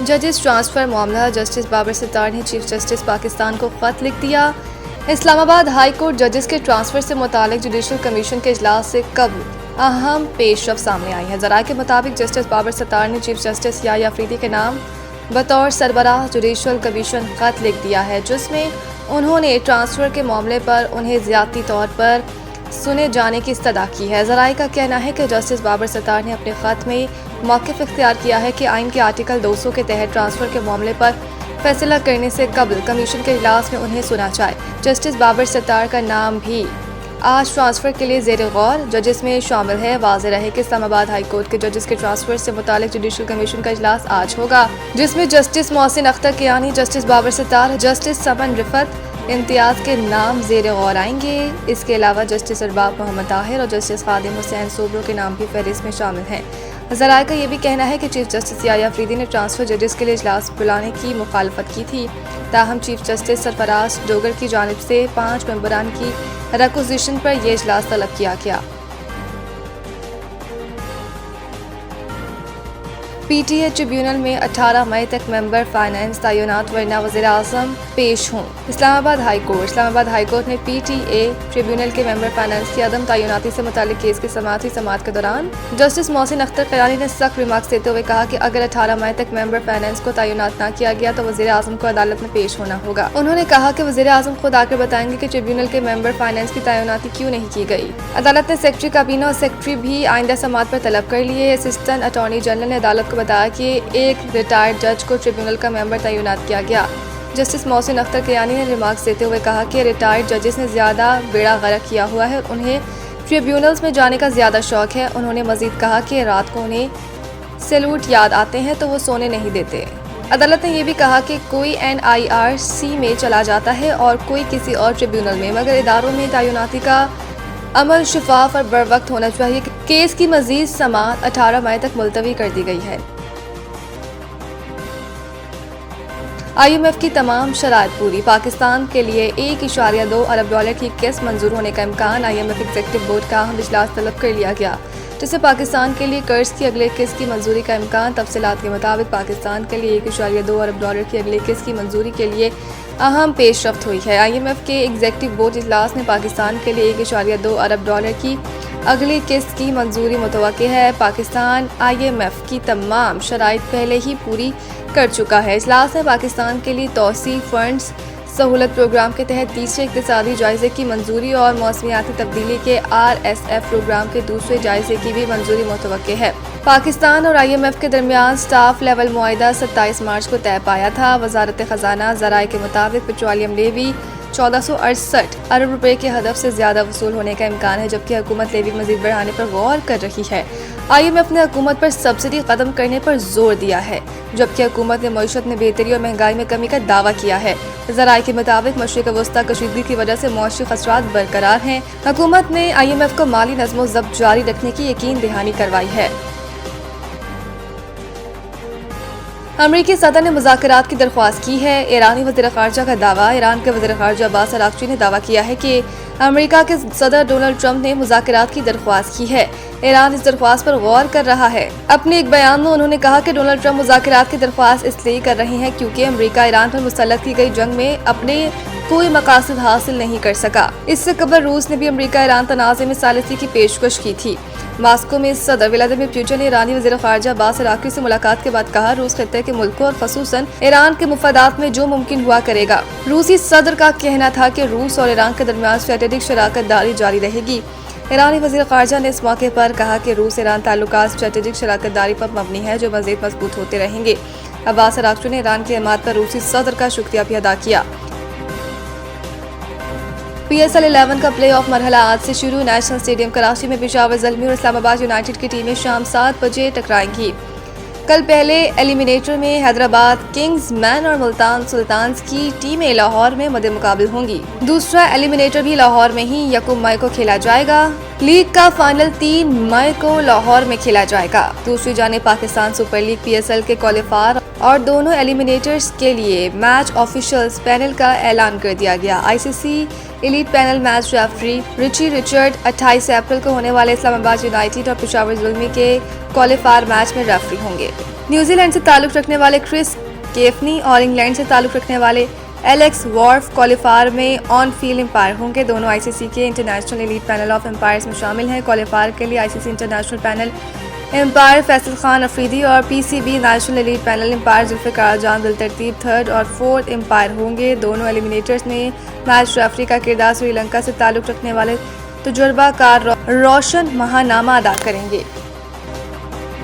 जजेस ट्रांसफर मामला, जस्टिस बाबर सत्तार ने चीफ जस्टिस पाकिस्तान को खत लिख दिया। इस्लामाबाद हाई कोर्ट जजेस के ट्रांसफर से मुतालिक जुडिशल कमीशन के इजलास से कबल अहम पेशरफ सामने आई है। ज़राए के मुताबिक जस्टिस बाबर सत्तार ने चीफ जस्टिस याह्या अफरीदी के नाम बतौर सरबराह जुडिशल कमीशन खत लिख दिया है, जिसमें उन्होंने ट्रांसफ़र के मामले पर उन्हें ज़्यादती तौर पर सुने जाने की इस्तदा की है। ज़राए का कहना है कि जस्टिस बाबर सत्तार ने अपने ख़त में मौक़िफ़ इख्तियार किया है कि आइन के आर्टिकल 200 के तहत ट्रांसफ़र के मामले पर फैसला करने से कबल कमीशन के इजलास में उन्हें सुना जाए। जस्टिस बाबर सत्तार का नाम भी आज ट्रांसफ़र के लिए ज़ेर गौर जजेस में शामिल है। वाज़ेह रहे कि इस्लामाबाद हाई कोर्ट के जजेस के ट्रांसफ़र से मुतालिक जुडिशल कमीशन का इजलास आज होगा, जिसमें justice Mohsin Akhtar Kayani, justice Babar Sattar, justice Saman Rifat Imtiaz के नाम ज़ेर गौर आएंगे। इसके अलावा जस्टिस अरबाब मोहम्मद ताहिर और जस्टिस खादिम हुसैन सोबरो के नाम भी फहरिस्त में शामिल हैं। ज़राए का ये भी कहना है कि चीफ जस्टिस याह्या अफरीदी ने ट्रांसफ़र जजेस के लिए इजलास बुलाने की मुखालफत की थी, ताहम चीफ जस्टिस सरफराज डोगर की जानिब से 5 मेंबरान की रिक्विजिशन पर यह इजलास तलब किया गया। पीटीए ट्रिब्यूनल में 18 मई तक मेंबर फाइनेंस तैनात वरना वज़ीर आज़म पेश हों। इस्लामाबाद हाई कोर्ट ने पीटीए ट्रिब्यूनल के मेंबर फाइनेंस की अदम तैनाती से मुतालिक केस की समाअत के दौरान जस्टिस मोहसिन अख्तर कियानी ने सख्त रिमार्क्स देते हुए कहा कि अगर 18 मई तक मेंबर फाइनेंस को तैनात न किया गया तो वज़ीर आज़म को अदालत में पेश होना होगा। उन्होंने कहा कि वज़ीर आज़म खुद आकर बताएंगे कि ट्रिब्यूनल के मेंबर फाइनेंस की तैनाती क्यों नहीं की गई। अदालत ने सेक्रेटरी काबीना और सेक्रेटरी भी आइंदा समाअत पर तलब कर लिए। असिस्टेंट अटॉर्नी जनरल ने अदालत को बताया कि एक रिटायर्ड जज को ट्रिब्यूनल का मेंबर तैनात किया गया। जस्टिस मोहसिन अख्तर कियानी ने रिमार्क्स देते हुए कहा कि रिटायर्ड जजेस ने ज़्यादा बेड़ा गर्क किया हुआ है, उन्हें ट्रिब्यूनल्स में जाने का ज़्यादा शौक़ है। उन्होंने मज़ीद कहा कि रात को उन्हें सैल्यूट याद आते हैं तो वो सोने नहीं देते। अदालत ने यह भी कहा कि कोई NIRC में चला जाता है और कोई किसी और ट्रिब्यूनल में, मगर इदारों में तैनाती का अमल शफाफ और बर वक्त होना चाहिए। केस की मज़ीद समाअत 18 मई तक मुलतवी कर दी गई है। IMF की तमाम शराइत पूरी, पाकिस्तान के लिए $1.2 अरब की किस्त मंजूर होने का इम्कान। IMF एग्जीक्यूटिव बोर्ड का अहम इजलास तलब कर लिया गया, जिससे पाकिस्तान के लिए कर्ज की अगले किस्त की मंजूरी का इम्कान। तफसीलात के मुताबिक पाकिस्तान के लिए $1.2 अरब की अगले किस्त की मंजूरी के लिए अहम पेशरफ्त हुई है। IMF के एग्जीक्यूटिव बोर्ड इजलास में पाकिस्तान के लिए $1.2 अरब की अगली किस्त की मंजूरी मुतवक्किल है। पाकिस्तान IMF की तमाम शराइत पहले ही पूरी कर चुका है। इजलास में पाकिस्तान के लिए तौसी फंड्स सहूलत प्रोग्राम के तहत तीसरे इक़्तिसादी जायजे की मंजूरी और मौसमियाती तब्दीली के RSF प्रोग्राम के दूसरे जायजे की भी मंजूरी मुतवक्किल है। पाकिस्तान और IMF के दरमियान स्टाफ लेवल मुआहिदा 27 मार्च को तय पाया था। वजारत ख़जाना ज़राए के मुताबिक पेट्रोलियम लेवी 1468 अरब रुपए के हदफ से ज़्यादा वसूल होने का इम्कान है, जबकि हुकूमत लेवी मज़ीद बढ़ाने पर गौर कर रही है। IMF ने हुकूमत पर सब्सिडी ख़त्म करने पर जोर दिया है, जबकि हुकूमत ने मईशत में बेहतरी और महंगाई में कमी का दावा किया है। ज़राए के मुताबिक मशरिक़ वस्ता कशीदगी की वजह से मौशी खसरात बरकरार हैं। हुकूमत ने IMF को माली नज़्म ज़ब्त जारी रखने की यकीन दहानी करवाई है। अमरीकी सदर ने मुज़ाकरात की दरख्वास्त की है। ईरानी वज़ीर ख़ारजा का दावा। ईरान के वज़ीर ख़ारजा अब्बास अराग़ची ने दावा किया है कि अमेरिका के सदर डोनाल्ड ट्रंप ने मुज़ाकरात की दरख्वास्त की है। ईरान इस दरख्वास्त पर गौर कर रहा है। अपने एक बयान में उन्होंने कहा कि डोनाल्ड ट्रंप मुज़ाकरात की दरख्वास्त इसलिए कर रहे हैं क्योंकि अमेरिका ईरान पर मुसल्लत की गई जंग में अपने कोई मकासद हासिल नहीं कर सका। इससे कबल रूस ने भी अमेरिका ईरान तनाज़े में सालिसी की पेशकश की थी। मास्को में सदर व्लादिमीर पुतिन ने ईरानी वज़ीर ख़ारजा अब्बास अराग़ची से मुलाकात के बाद कहा, रूस खित्ते के मुल्कों और ख़ुसूसन ईरान के मुफादात में जो मुमकिन हुआ करेगा। रूसी सदर का कहना था कि रूस और ईरान के दरमियान स्ट्रेटेजिक शराकत दारी जारी रहेगी। ईरानी वज़ीर ख़ारजा ने इस मौके पर कहा कि रूस ईरान ताल्लुकात स्ट्रेटेजिक शराकत दारी पर मबनी है, जो मज़ीद मजबूत होते रहेंगे। अब्बास अराग़ची ने ईरान की हिमायत पर रूसी सदर का शुक्रिया भी अदा किया। PSL 11 का प्ले ऑफ मरहला आज से शुरू। नेशनल स्टेडियम कराची में पेशावर ज़ल्मी और इस्लामाबाद यूनाइटेड की टीमें शाम 7 बजे टकराएंगी। कल पहले एलिमिनेटर में हैदराबाद किंग्स मैन और मुल्तान सुल्तान्स की टीमें लाहौर में मद्दे मुकाबिल होंगी। दूसरा एलिमिनेटर भी लाहौर में ही 1 मई को खेला जाएगा। लीग का फाइनल 3 मई को लाहौर में खेला जाएगा। दूसरी जानिब पाकिस्तान सुपर लीग PSL के क्वालिफायर اور دونوں ایلیمینیٹرز کے لیے میچ آفیشلز پینل کا اعلان کر دیا گیا۔ I C C elite panel match referee Richie Richard 28 April کو ہونے والے اسلام آباد یونائیٹڈ اور پشاور زلمی کے کوالیفائر میچ میں ریفری ہوں گے۔ نیوزی لینڈ سے تعلق رکھنے والے کرس کیفنی اور انگلینڈ سے تعلق رکھنے والے ایلیکس وارف کوالیفائر میں آن فیلڈ امپائر ہوں گے۔ دونوں آئی سی سی کے international elite panel of umpires میں شامل ہیں۔ کوالیفائر کے لیے I C C international panel umpire Faisal Khan Afridi اور P C B national elite panel umpire Zulfiqar Jan بالترتیب 3rd اور 4th امپائر ہوں گے۔ دونوں ایلیمینیٹرز میں میچ ریفری کا کردار سری لنکا سے تعلق رکھنے والے تجربہ کار روشن مہاناما ادا کریں گے۔